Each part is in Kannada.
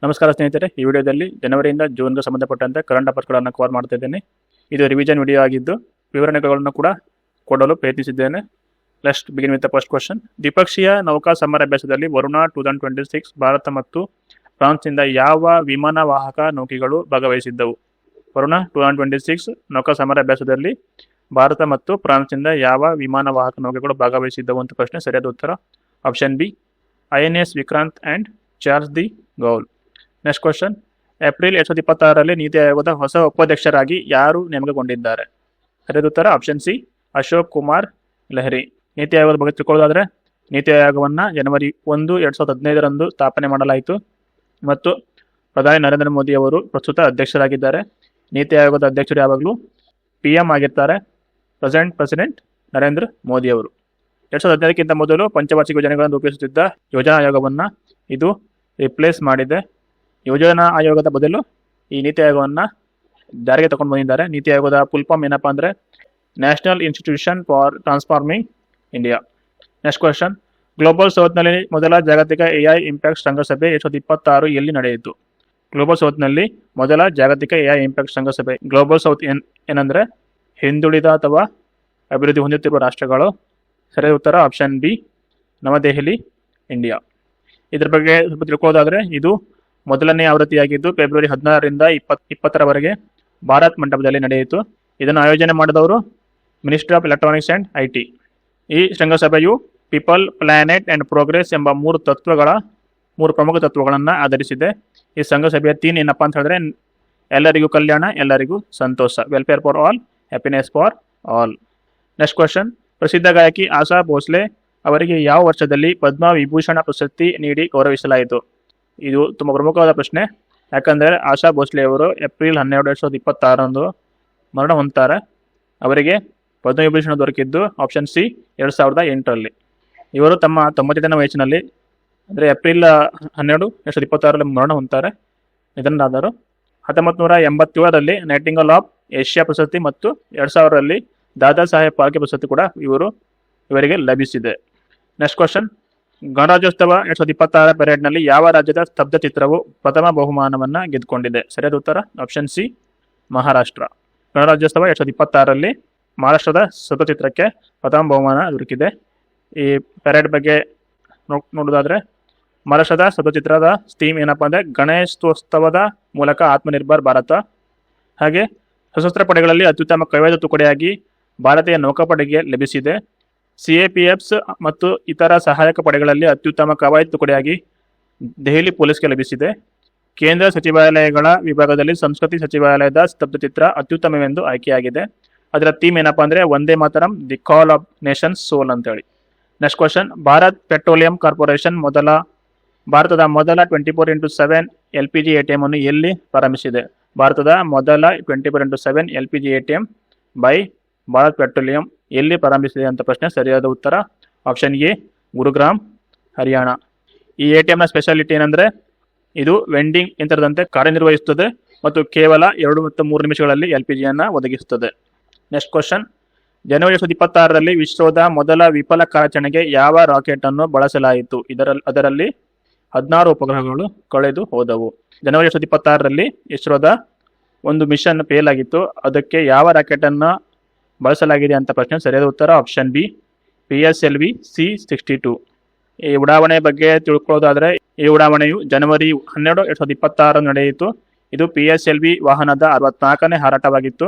ನಮಸ್ಕಾರ ಸ್ನೇಹಿತರೆ, ಈ ವಿಡಿಯೋದಲ್ಲಿ ಜನವರಿಯಿಂದ ಜೂನ್ಗೆ ಸಂಬಂಧಪಟ್ಟಂತೆ ಕರೆಂಟ್ ಅಫೇರ್ಸ್ಗಳನ್ನು ಕವರ್ ಮಾಡ್ತಾ ಇದ್ದೇನೆ. ಇದು ರಿವಿಷನ್ ವಿಡಿಯೋ ಆಗಿದ್ದು ವಿವರಣೆಗಳನ್ನು ಕೂಡ ಕೊಡಲು ಪ್ರಯತ್ನಿಸಿದ್ದೇನೆ. Let's begin with the first question. ದ್ವಿಪಕ್ಷೀಯ ನೌಕಾ ಸಮರಾಭ್ಯಾಸದಲ್ಲಿ ವರುಣ 2026 ಭಾರತ ಮತ್ತು ಫ್ರಾನ್ಸ್ನಿಂದ ಯಾವ ವಿಮಾನ ವಾಹಕ ನೌಕೆಗಳು ಭಾಗವಹಿಸಿದ್ದವು? ವರುಣ 2026 ನೌಕಾ ಸಮರಾಭ್ಯಾಸದಲ್ಲಿ ಭಾರತ ಮತ್ತು ಫ್ರಾನ್ಸ್ನಿಂದ ಯಾವ ವಿಮಾನ ವಾಹಕ ನೌಕೆಗಳು ಭಾಗವಹಿಸಿದ್ದವು ಅಂತ ಪ್ರಶ್ನೆ. ಸರಿಯಾದ ಉತ್ತರ option B, INS Vikrant and Charles de Gaulle. Next question. April 2026ರಲ್ಲಿ ನೀತಿ ಆಯೋಗದ ಹೊಸ ಉಪಾಧ್ಯಕ್ಷರಾಗಿ ಯಾರು ನೇಮಕಗೊಂಡಿದ್ದಾರೆ? ಸರಿಯಾದ ಉತ್ತರ ಆಪ್ಷನ್ ಸಿ, ಅಶೋಕ್ ಕುಮಾರ್ ಲೆಹ್ರಿ. ನೀತಿ ಆಯೋಗದ ಬಗ್ಗೆ ತಿಳ್ಕೊಳ್ಳೋದಾದ್ರೆ, ನೀತಿ ಆಯೋಗವನ್ನು ಜನವರಿ 1, 2015ರಂದು ಸ್ಥಾಪನೆ ಮಾಡಲಾಯಿತು ಮತ್ತು ಪ್ರಧಾನಿ ನರೇಂದ್ರ ಮೋದಿ ಅವರು ಪ್ರಸ್ತುತ ಅಧ್ಯಕ್ಷರಾಗಿದ್ದಾರೆ. ನೀತಿ ಆಯೋಗದ ಅಧ್ಯಕ್ಷರು ಯಾವಾಗಲೂ PM ಆಗಿರ್ತಾರೆ, ಪ್ರೆಸಿಡೆಂಟ್ ನರೇಂದ್ರ ಮೋದಿ ಅವರು. 2015ಕ್ಕಿಂತ ಮೊದಲು ಪಂಚವಾರ್ಷಿಕ ಯೋಜನೆಗಳನ್ನು ರೂಪಿಸುತ್ತಿದ್ದ ಯೋಜನಾ ಆಯೋಗವನ್ನು ಇದು ರಿಪ್ಲೇಸ್ ಮಾಡಿದೆ. ಯೋಜನಾ ಆಯೋಗದ ಬದಲು ಈ ನೀತಿ ಆಯೋಗವನ್ನು ಜಾರಿಗೆ ತಗೊಂಡು ಬಂದಿದ್ದಾರೆ. ನೀತಿ ಆಯೋಗದ ಫುಲ್ ಫಾರ್ಮ್ ಏನಪ್ಪಾ ಅಂದರೆ National Institution for Transforming India. Next question. Global ಸೌತ್ನಲ್ಲಿ ಮೊದಲ ಜಾಗತಿಕ AI ಇಂಪ್ಯಾಕ್ಟ್ ಶೃಂಗಸಭೆ 2026 ಎಲ್ಲಿ ನಡೆಯಿತು? ಗ್ಲೋಬಲ್ ಸೌತ್ನಲ್ಲಿ ಮೊದಲ ಜಾಗತಿಕ AI ಇಂಪ್ಯಾಕ್ಟ್ ಶೃಂಗಸಭೆ. ಗ್ಲೋಬಲ್ ಸೌತ್ ಏನಂದರೆ ಹಿಂದುಳಿದ ಅಥವಾ ಅಭಿವೃದ್ಧಿ ಹೊಂದುತ್ತಿರುವ ರಾಷ್ಟ್ರಗಳು. ಸರಿಯಾದ ಉತ್ತರ ಆಪ್ಷನ್ ಬಿ, ನವದೆಹಲಿ, ಇಂಡಿಯಾ. ಇದ್ರ ಬಗ್ಗೆ ಸ್ವಲ್ಪ ತಿಳ್ಕೊಳ್ಳೋದಾದ್ರೆ, ಇದು ಮೊದಲನೇ ಆವೃತ್ತಿಯಾಗಿದ್ದು ಫೆಬ್ರವರಿ 16ರಿಂದ 20ರವರೆಗೆ ಭಾರತ್ ಮಂಟಪದಲ್ಲಿ ನಡೆಯಿತು. ಇದನ್ನು ಆಯೋಜನೆ ಮಾಡಿದವರು ministry of electronics and IT. ಈ ಶೃಂಗಸಭೆಯು ಪೀಪಲ್, ಪ್ಲಾನೆಟ್ ಅಂಡ್ ಪ್ರೋಗ್ರೆಸ್ ಎಂಬ ಮೂರು ಪ್ರಮುಖ ತತ್ವಗಳನ್ನು ಆಧರಿಸಿದೆ. ಈ ಶೃಂಗಸಭೆಯ ಥೀಮ್ ಏನಪ್ಪಾ ಅಂತ ಹೇಳಿದ್ರೆ, ಎಲ್ಲರಿಗೂ ಕಲ್ಯಾಣ, ಎಲ್ಲರಿಗೂ ಸಂತೋಷ, welfare for all, happiness for all. Next question. ಪ್ರಸಿದ್ಧ ಗಾಯಕಿ ಆಶಾ ಭೋಸ್ಲೆ ಅವರಿಗೆ ಯಾವ ವರ್ಷದಲ್ಲಿ ಪದ್ಮ ವಿಭೂಷಣ ಪ್ರಶಸ್ತಿ ನೀಡಿ ಗೌರವಿಸಲಾಯಿತು? ಇದು ತುಂಬ ಪ್ರಮುಖವಾದ ಪ್ರಶ್ನೆ. ಯಾಕಂದರೆ ಆಶಾ ಭೋಸ್ಲೆ ಅವರು ಏಪ್ರಿಲ್ 12, 2026ರಂದು ಮರಣ ಹೊಂದುತ್ತಾರೆ. ಅವರಿಗೆ ಪದ್ಮವಿಭೂಷಣ ದೊರಕಿದ್ದು ಆಪ್ಷನ್ ಸಿ, 2008ರಲ್ಲಿ. ಇವರು ತಮ್ಮ 98ನೇ ವಯಸ್ಸಿನಲ್ಲಿ ಅಂದರೆ ಏಪ್ರಿಲ್ 12, 2026ರಲ್ಲಿ ಮರಣ ಹೊಂದುತ್ತಾರೆ. ನಿಧನರಾದರು. 1987ರಲ್ಲಿ ನೈಟಿಂಗೇಲ್ ಆಫ್ ಏಷ್ಯಾ ಪ್ರಶಸ್ತಿ ಮತ್ತು 2000ರಲ್ಲಿ ದಾದಾ ಸಾಹೇಬ್ ಫಾಲ್ಕೆ ಪ್ರಶಸ್ತಿ ಕೂಡ ಇವರಿಗೆ ಲಭಿಸಿದೆ. Next question. ಗಣರಾಜ್ಯೋತ್ಸವ 2026 ಪೆರೇಡ್ನಲ್ಲಿ ಯಾವ ರಾಜ್ಯದ ಸ್ತಬ್ಧ ಚಿತ್ರವು ಪ್ರಥಮ ಬಹುಮಾನವನ್ನು ಗೆದ್ದುಕೊಂಡಿದೆ? ಸರಿಯಾದ ಉತ್ತರ ಆಪ್ಷನ್ ಸಿ, ಮಹಾರಾಷ್ಟ್ರ. ಗಣರಾಜ್ಯೋತ್ಸವ 2026ರಲ್ಲಿ ಮಹಾರಾಷ್ಟ್ರದ ಸ್ತಬ್ಧ ಚಿತ್ರಕ್ಕೆ ಪ್ರಥಮ ಬಹುಮಾನ ದೊರಕಿದೆ. ಈ ಪೆರೇಡ್ ಬಗ್ಗೆ ನೋಡೋದಾದ್ರೆ, ಮಹಾರಾಷ್ಟ್ರದ ಸ್ತಬ್ಧ ಚಿತ್ರದ ಥೀಮ್ ಏನಪ್ಪಾ ಅಂದರೆ ಗಣೇಶೋತ್ಸವದ ಮೂಲಕ ಆತ್ಮನಿರ್ಭರ್ ಭಾರತ. ಹಾಗೆ ಸಶಸ್ತ್ರ ಪಡೆಗಳಲ್ಲಿ ಅತ್ಯುತ್ತಮ ಕೈವಾಯ್ದ ತುಕಡಿಯಾಗಿ ಭಾರತೀಯ ನೌಕಾಪಡೆಗೆ ಲಭಿಸಿದೆ. CAPFs ಮತ್ತು ಇತರ ಸಹಾಯಕ ಪಡೆಗಳಲ್ಲಿ ಅತ್ಯುತ್ತಮ ಕವಾಯತ್ ತುಕಡಿಯಾಗಿ ದೆಹಲಿ ಪೊಲೀಸ್ಗೆ ಲಭಿಸಿದೆ. ಕೇಂದ್ರ ಸಚಿವಾಲಯಗಳ ವಿಭಾಗದಲ್ಲಿ ಸಂಸ್ಕೃತಿ ಸಚಿವಾಲಯದ ಸ್ತಬ್ಧಚಿತ್ರ ಅತ್ಯುತ್ತಮವೆಂದು ಆಯ್ಕೆಯಾಗಿದೆ. ಅದರ ಥೀಮ್ ಏನಪ್ಪಾ ಅಂದರೆ Vande Mataram, the Call of Nations ಸೋಲ್ ಅಂತೇಳಿ. Next question. Bharat petroleum corporation ಭಾರತದ ಮೊದಲ 24x7 LPG ATM ಅನ್ನು ಎಲ್ಲಿ ಪ್ರಾರಂಭಿಸಿದೆ? ಭಾರತದ ಮೊದಲ 24x7 LPG ATM by Bharat petroleum ಎಲ್ಲಿ ಪ್ರಾರಂಭಿಸಿದೆ ಅಂತ ಪ್ರಶ್ನೆ. ಸರಿಯಾದ ಉತ್ತರ ಆಪ್ಷನ್ ಎ, ಗುರುಗ್ರಾಮ್, ಹರಿಯಾಣ. ಈ ATMನ ಸ್ಪೆಷಾಲಿಟಿ ಏನಂದರೆ ಇದು ವೆಂಡಿಂಗ್ ಯಂತ್ರದಂತೆ ಕಾರ್ಯನಿರ್ವಹಿಸುತ್ತದೆ ಮತ್ತು ಕೇವಲ 2 ಮತ್ತು 3 ನಿಮಿಷಗಳಲ್ಲಿ LPGಯನ್ನು ಒದಗಿಸುತ್ತದೆ. Next question. ಜನವರಿ 2026ರಲ್ಲಿ ವಿಶ್ವದ ಮೊದಲ ವಿಫಲ ಕಾರ್ಯಾಚರಣೆಗೆ ಯಾವ ರಾಕೆಟ್ ಅನ್ನು ಬಳಸಲಾಯಿತು? ಅದರಲ್ಲಿ 16 ಉಪಗ್ರಹಗಳು ಕಳೆದು ಹೋದವು. ಜನವರಿ 2026ರಲ್ಲಿ ಇಸ್ರೋದ ಒಂದು ಮಿಷನ್ ಫೇಲ್ ಆಗಿತ್ತು. ಅದಕ್ಕೆ ಯಾವ ರಾಕೆಟ್ ಅನ್ನು ಬಳಸಲಾಗಿದೆ ಅಂತ ಪ್ರಶ್ನೆ. ಸರಿಯಾದ ಉತ್ತರ ಆಪ್ಷನ್ ಬಿ, PSLV C-62. ಈ ಉಡಾವಣೆ ಬಗ್ಗೆ ತಿಳ್ಕೊಳ್ಳೋದಾದ್ರೆ, ಈ ಉಡಾವಣೆಯು ಜನವರಿ 12, 2026 ನಡೆಯಿತು. ಇದು PSLV ವಾಹನದ 64ನೇ ಹಾರಾಟವಾಗಿತ್ತು.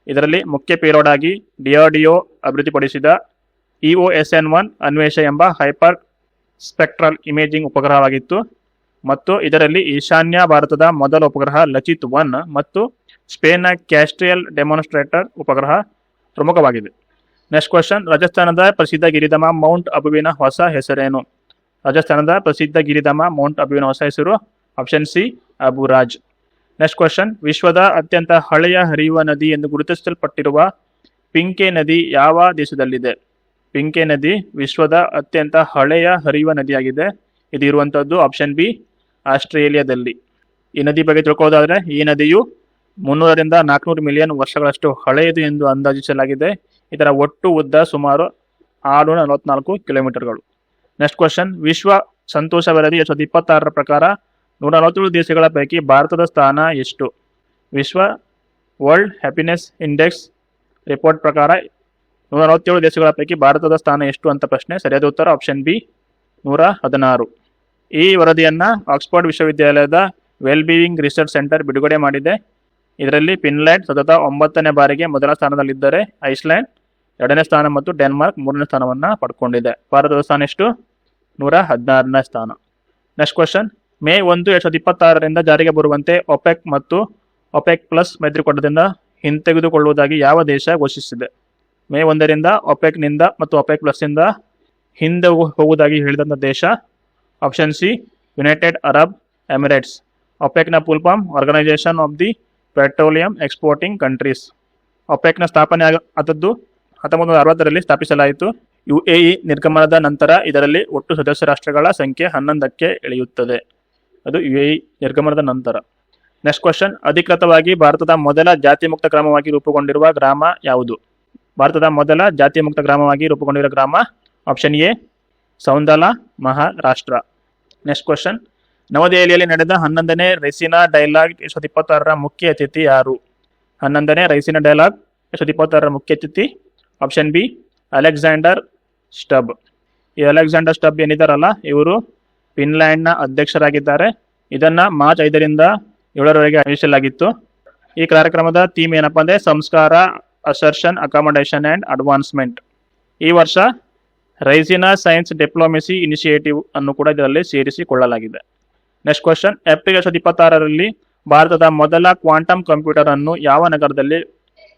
ಇದರಲ್ಲಿ ಮುಖ್ಯ ಪೇಲೋಡ್ ಆಗಿ DRDO ಅಭಿವೃದ್ಧಿಪಡಿಸಿದ EOSN-1 ಅನ್ವೇಷ ಎಂಬ ಹೈಪರ್ ಸ್ಪೆಕ್ಟ್ರಲ್ ಇಮೇಜಿಂಗ್ ಉಪಗ್ರಹವಾಗಿತ್ತು ಮತ್ತು ಇದರಲ್ಲಿ ಈಶಾನ್ಯ ಭಾರತದ ಮೊದಲ ಉಪಗ್ರಹ ಲಚಿತ್ 1 ಮತ್ತು ಸ್ಪೇನ್ನ ಕ್ಯಾಸ್ಟ್ರಿಯಲ್ ಡೆಮಾನ್ಸ್ಟ್ರೇಟರ್ ಉಪಗ್ರಹ ಪ್ರಮುಖವಾಗಿದೆ. Next question. ರಾಜಸ್ಥಾನದ ಪ್ರಸಿದ್ಧ ಗಿರಿಧಾಮ ಮೌಂಟ್ ಅಬುವಿನ ಹೊಸ ಹೆಸರೇನು? ರಾಜಸ್ಥಾನದ ಪ್ರಸಿದ್ಧ ಗಿರಿಧಾಮ ಮೌಂಟ್ ಅಬುವಿನ ಹೊಸ ಹೆಸರು option C, Aburaj. Next question. ವಿಶ್ವದ ಅತ್ಯಂತ ಹಳೆಯ ಹರಿಯುವ ನದಿ ಎಂದು ಗುರುತಿಸಲ್ಪಟ್ಟಿರುವ ಪಿಂಕೆ ನದಿ ಯಾವ ದೇಶದಲ್ಲಿದೆ? ಪಿಂಕೆ ನದಿ ವಿಶ್ವದ ಅತ್ಯಂತ ಹಳೆಯ ಹರಿಯುವ ನದಿಯಾಗಿದೆ. ಇದು ಇರುವಂತಹದ್ದು ಆಪ್ಷನ್ ಬಿ, ಆಸ್ಟ್ರೇಲಿಯಾದಲ್ಲಿ. ಈ ನದಿ ಬಗ್ಗೆ ತಿಳ್ಕೊಳ್ಳೋದಾದ್ರೆ, ಈ ನದಿಯು 300ರಿಂದ 400 ಮಿಲಿಯನ್ ವರ್ಷಗಳಷ್ಟು ಹಳೆಯದು ಎಂದು ಅಂದಾಜಿಸಲಾಗಿದೆ. ಇದರ ಒಟ್ಟು ಉದ್ದ ಸುಮಾರು 644 ಕಿಲೋಮೀಟರ್ಗಳು. Next question. ವಿಶ್ವ ಸಂತೋಷ ವರದಿ 2026 ಪ್ರಕಾರ 147 ದೇಶಗಳ ಪೈಕಿ ಭಾರತದ ಸ್ಥಾನ ಎಷ್ಟು? ವಿಶ್ವ ವರ್ಲ್ಡ್ ಹ್ಯಾಪಿನೆಸ್ ಇಂಡೆಕ್ಸ್ ರಿಪೋರ್ಟ್ ಪ್ರಕಾರ 147 ದೇಶಗಳ ಪೈಕಿ ಭಾರತದ ಸ್ಥಾನ ಎಷ್ಟು ಅಂತ ಪ್ರಶ್ನೆ. ಸರಿಯಾದ ಉತ್ತರ ಆಪ್ಷನ್ ಬಿ 116. ಈ ವರದಿಯನ್ನು ಆಕ್ಸ್ಫರ್ಡ್ ವಿಶ್ವವಿದ್ಯಾಲಯದ ವೆಲ್ ಬೀಯಿಂಗ್ ರಿಸರ್ಚ್ ಸೆಂಟರ್ ಬಿಡುಗಡೆ ಮಾಡಿದೆ. ಇದರಲ್ಲಿ ಫಿನ್ಲ್ಯಾಂಡ್ ಸತತ 9ನೇ ಬಾರಿಗೆ ಮೊದಲ ಸ್ಥಾನದಲ್ಲಿದ್ದರೆ ಐಸ್ಲ್ಯಾಂಡ್ 2ನೇ ಸ್ಥಾನ ಮತ್ತು ಡೆನ್ಮಾರ್ಕ್ 3ನೇ ಸ್ಥಾನವನ್ನು ಪಡ್ಕೊಂಡಿದೆ. ಭಾರತದ ಸ್ಥಾನ ಎಷ್ಟು? 116ನೇ ಸ್ಥಾನ. Next question. ಮೇ 1, 2026ರಿಂದ ಜಾರಿಗೆ ಬರುವಂತೆ ಒಪೆಕ್ ಮತ್ತು ಒಪೆಕ್ ಪ್ಲಸ್ ಮೈತ್ರಿಕೂಟದಿಂದ ಹಿಂತೆಗೆದುಕೊಳ್ಳುವುದಾಗಿ ಯಾವ ದೇಶ ಘೋಷಿಸಿದೆ? ಮೇ 1ರಿಂದ ಒಪೆಕ್ನಿಂದ ಮತ್ತು ಒಪೆಕ್ ಪ್ಲಸ್ನಿಂದ ಹಿಂದೆ ಹೋಗುವುದಾಗಿ ಹೇಳಿದಂಥ ದೇಶ option C United Arab Emirates. ಒಪೆಕ್ನ full form Organization of the Petroleum Exporting Countries. ಒಪೆಕ್ನ ಸ್ಥಾಪನೆ ಆದದ್ದು 1960ರಲ್ಲಿ ಸ್ಥಾಪಿಸಲಾಯಿತು. UAE ನಿರ್ಗಮನದ ನಂತರ ಇದರಲ್ಲಿ ಒಟ್ಟು ಸದಸ್ಯ ರಾಷ್ಟ್ರಗಳ ಸಂಖ್ಯೆ 11ಕ್ಕೆ ಇಳಿಯುತ್ತದೆ. ಅದು UAE ನಿರ್ಗಮನದ ನಂತರ. Next question. ಅಧಿಕೃತವಾಗಿ ಭಾರತದ ಮೊದಲ ಜಾತಿ ಮುಕ್ತ ಗ್ರಾಮವಾಗಿ ರೂಪುಗೊಂಡಿರುವ ಗ್ರಾಮ ಯಾವುದು? ಭಾರತದ ಮೊದಲ ಜಾತಿ ಮುಕ್ತ ಗ್ರಾಮವಾಗಿ ರೂಪುಗೊಂಡಿರುವ ಗ್ರಾಮ option A Saundala, Maharashtra. Next question. ನವದೆಹಲಿಯಲ್ಲಿ ನಡೆದ 11ನೇ ರೈಸಿನಾ ಡೈಲಾಗ್ 2026ರ ಮುಖ್ಯ ಅತಿಥಿ ಯಾರು? 11ನೇ ರೈಸಿನಾ ಡೈಲಾಗ್ 2026ರ ಮುಖ್ಯ ಅತಿಥಿ ಆಪ್ಷನ್ ಬಿ ಅಲೆಕ್ಸಾಂಡರ್ ಸ್ಟಬ್. ಈ ಅಲೆಕ್ಸಾಂಡರ್ ಸ್ಟಬ್ ಏನಿದ್ದಾರಲ್ಲ, ಇವರು ಫಿನ್ಲ್ಯಾಂಡ್ನ ಅಧ್ಯಕ್ಷರಾಗಿದ್ದಾರೆ. ಇದನ್ನ ಮಾರ್ಚ್ 5ರಿಂದ 7ರವರೆಗೆ ಆಯೋಜಿಸಲಾಗಿತ್ತು. ಈ ಕಾರ್ಯಕ್ರಮದ ಥೀಮ್ ಏನಪ್ಪಾ ಅಂದ್ರೆ ಸಂಸ್ಕಾರ, ಅಸರ್ಷನ್, ಅಕಾಮಡೇಷನ್ ಆ್ಯಂಡ್ ಅಡ್ವಾನ್ಸ್ಮೆಂಟ್. ಈ ವರ್ಷ ರೈಸಿನಾ ಸೈನ್ಸ್ ಡಿಪ್ಲೊಮೆಸಿ ಇನಿಷಿಯೇಟಿವ್ ಅನ್ನು ಕೂಡ ಇದರಲ್ಲಿ ಸೇರಿಸಿಕೊಳ್ಳಲಾಗಿದೆ. Next question. ಏಪ್ರಿಲ್ 2026ರಲ್ಲಿ ಭಾರತದ ಮೊದಲ ಕ್ವಾಂಟಮ್ ಕಂಪ್ಯೂಟರ್ ಅನ್ನು ಯಾವ ನಗರದಲ್ಲಿ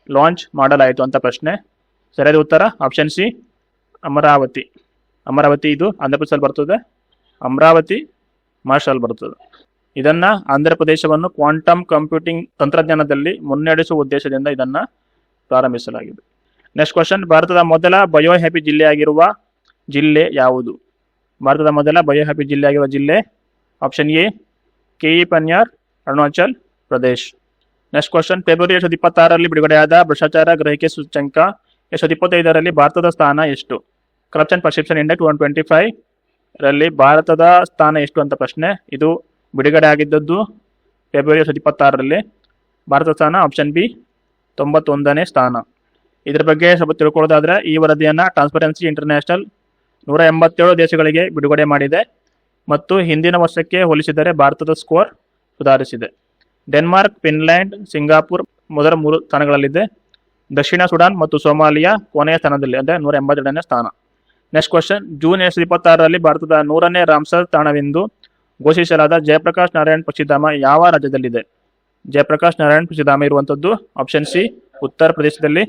ಲಾಂಚ್ ಮಾಡಲಾಯಿತು ಅಂತ ಪ್ರಶ್ನೆ. ಸರಿಯಾದ ಉತ್ತರ ಆಪ್ಷನ್ ಸಿ ಅಮರಾವತಿ. ಅಮರಾವತಿ ಇದು ಆಂಧ್ರ ಪ್ರದೇಶದಲ್ಲಿ ಬರ್ತದೆ. ಅಮರಾವತಿ ಮಹಾರಾಷ್ಟ್ರದಲ್ಲಿ ಬರ್ತದೆ. ಇದನ್ನ ಆಂಧ್ರ ಪ್ರದೇಶವನ್ನು ಕ್ವಾಂಟಮ್ ಕಂಪ್ಯೂಟಿಂಗ್ ತಂತ್ರಜ್ಞಾನದಲ್ಲಿ ಮುನ್ನಡೆಸುವ ಉದ್ದೇಶದಿಂದ ಇದನ್ನ ಪ್ರಾರಂಭಿಸಲಾಗಿದೆ. Next question. ಭಾರತದ ಮೊದಲ ಬಯೋ ಹ್ಯಾಪಿ ಜಿಲ್ಲೆಯಾಗಿರುವ ಜಿಲ್ಲೆ ಯಾವುದು? ಭಾರತದ ಮೊದಲ ಬಯೋ ಹ್ಯಾಪಿ ಜಿಲ್ಲೆಯಾಗಿರುವ ಜಿಲ್ಲೆ option A Keyi Panyor, Arunachal Pradesh. Next question. February 2026ರಲ್ಲಿ ಬಿಡುಗಡೆಯಾದ ಭ್ರಷ್ಟಾಚಾರ ಗ್ರಹಿಕೆ ಸೂಚ್ಯಂಕ 2025ರಲ್ಲಿ ಭಾರತದ ಸ್ಥಾನ ಎಷ್ಟು? ಕರಪ್ಷನ್ ಪರ್ಸೆಪ್ಷನ್ ಇಂಡೆಕ್ಸ್ 125 ರಲ್ಲಿ ಭಾರತದ ಸ್ಥಾನ ಎಷ್ಟು ಅಂತ ಪ್ರಶ್ನೆ. ಇದು ಬಿಡುಗಡೆ ಆಗಿದ್ದದ್ದು ಫೆಬ್ರವರಿ 2026ರಲ್ಲಿ. ಭಾರತದ ಸ್ಥಾನ ಆಪ್ಷನ್ ಬಿ 91ನೇ ಸ್ಥಾನ. ಇದರ ಬಗ್ಗೆ ಸ್ವಲ್ಪ ತಿಳ್ಕೊಳ್ಳೋದಾದ್ರೆ, ಈ ವರದಿಯನ್ನು ಟ್ರಾನ್ಸ್ಪರೆನ್ಸಿ ಇಂಟರ್ನ್ಯಾಷನಲ್ 187 ದೇಶಗಳಿಗೆ ಬಿಡುಗಡೆ ಮಾಡಿದೆ ಮತ್ತು ಹಿಂದಿನ ವರ್ಷಕ್ಕೆ ಹೋಲಿಸಿದರೆ ಭಾರತದ ಸ್ಕೋರ್ ಸುಧಾರಿಸಿದೆ. ಡೆನ್ಮಾರ್ಕ್, ಫಿನ್ಲ್ಯಾಂಡ್, ಸಿಂಗಾಪುರ್ ಮೊದಲ 3 ಸ್ಥಾನಗಳಲ್ಲಿದೆ. ದಕ್ಷಿಣ ಸುಡಾನ್ ಮತ್ತು ಸೋಮಾಲಿಯಾ ಕೊನೆಯ ಸ್ಥಾನದಲ್ಲಿ, ಅಂದರೆ 182ನೇ ಸ್ಥಾನ. Next question. ಜೂನ್ 2026ರಲ್ಲಿ ಭಾರತದ 100ನೇ ರಾಮ್ಸರ್ ತಾಣವೆಂದು ಘೋಷಿಸಲಾದ ಜಯಪ್ರಕಾಶ್ ನಾರಾಯಣ್ ಪಕ್ಷಿಧಾಮ ಯಾವ ರಾಜ್ಯದಲ್ಲಿದೆ? ಜಯಪ್ರಕಾಶ್ ನಾರಾಯಣ್ ಪಕ್ಷಿಧಾಮ ಇರುವಂಥದ್ದು ಆಪ್ಷನ್ ಸಿ ಉತ್ತರ ಪ್ರದೇಶದಲ್ಲಿ.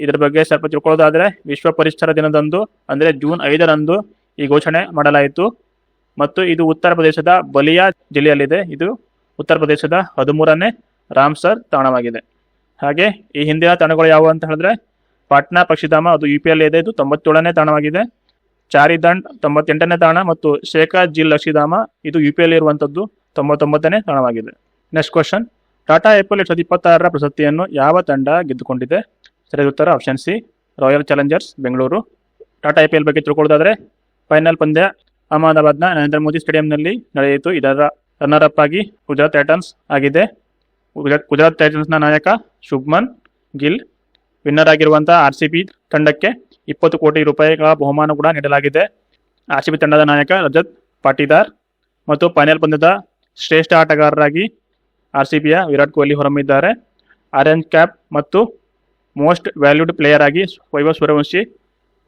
ಇದರ ಬಗ್ಗೆ ಸ್ವಲ್ಪ ತಿಳ್ಕೊಳ್ಳೋದಾದರೆ, ವಿಶ್ವ ಪರಿಸರ ದಿನದಂದು ಅಂದರೆ ಜೂನ್ 5ರಂದು ಈ ಘೋಷಣೆ ಮಾಡಲಾಯಿತು ಮತ್ತು ಇದು ಉತ್ತರ ಪ್ರದೇಶದ ಬಲಿಯಾ ಜಿಲ್ಲೆಯಲ್ಲಿದೆ. ಇದು ಉತ್ತರ ಪ್ರದೇಶದ 13ನೇ ರಾಮ್ಸರ್ ತಾಣವಾಗಿದೆ. ಹಾಗೆ ಈ ಹಿಂದಿನ ತಾಣಗಳು ಯಾವುವು ಅಂತ ಹೇಳಿದ್ರೆ, ಪಾಟ್ನಾ ಪಕ್ಷಿಧಾಮ ಅದು UPಯಲ್ಲಿ ಇದೆ, ಇದು 97ನೇ ತಾಣವಾಗಿದೆ. ಚಾರಿದಂಡ್ 98ನೇ ತಾಣ ಮತ್ತು ಶೇಖಾ ಜಿಲ್ ಅಕ್ಷಿಧಾಮ ಇದು UPಯಲ್ಲಿ ಇರುವಂಥದ್ದು 99ನೇ ತಾಣವಾಗಿದೆ. Next question. ಟಾಟಾ ಐಪಿಎಲ್ 2026ರ ಪ್ರಶಸ್ತಿಯನ್ನು ಯಾವ ತಂಡ ಗೆದ್ದುಕೊಂಡಿದೆ? ಸರಿಯಾದ ಉತ್ತರ option C Royal Challengers Bengaluru. Tata IPL ಬಗ್ಗೆ ತಿಳ್ಕೊಳ್ಳೋದಾದ್ರೆ, ಫೈನಲ್ ಪಂದ್ಯ ಅಹಮದಾಬಾದ್ನ ನರೇಂದ್ರ ಮೋದಿ ಸ್ಟೇಡಿಯಂನಲ್ಲಿ ನಡೆಯಿತು. ಇದರ ರನ್ನರ್ ಅಪ್ ಆಗಿ ಗುಜರಾತ್ ಟೈಟನ್ಸ್ ಆಗಿದೆ. ಗುಜರಾತ್ ಟೈಟನ್ಸ್ನ ನಾಯಕ ಶುಭ್ಮನ್ ಗಿಲ್. ವಿನ್ನರ್ ಆಗಿರುವಂತಹ RCB ತಂಡಕ್ಕೆ 20 ಕೋಟಿ ರೂಪಾಯಿಗಳ ಬಹುಮಾನ ಕೂಡ ನೀಡಲಾಗಿದೆ. RCB ತಂಡದ ನಾಯಕ ರಜತ್ ಪಾಟಿದಾರ್ ಮತ್ತು ಫೈನಲ್ ಪಂದ್ಯದ ಶ್ರೇಷ್ಠ ಆಟಗಾರರಾಗಿ RCBಯ ವಿರಾಟ್ ಕೊಹ್ಲಿ ಹೊರಹೊಮ್ಮಿದ್ದಾರೆ. ಆರೆಂಜ್ ಕ್ಯಾಪ್ ಮತ್ತು ಮೋಸ್ಟ್ ವ್ಯಾಲ್ಯೂಡ್ ಪ್ಲೇಯರ್ ಆಗಿ ವೈಭವ್ ಸೂರ್ಯವಂಶಿ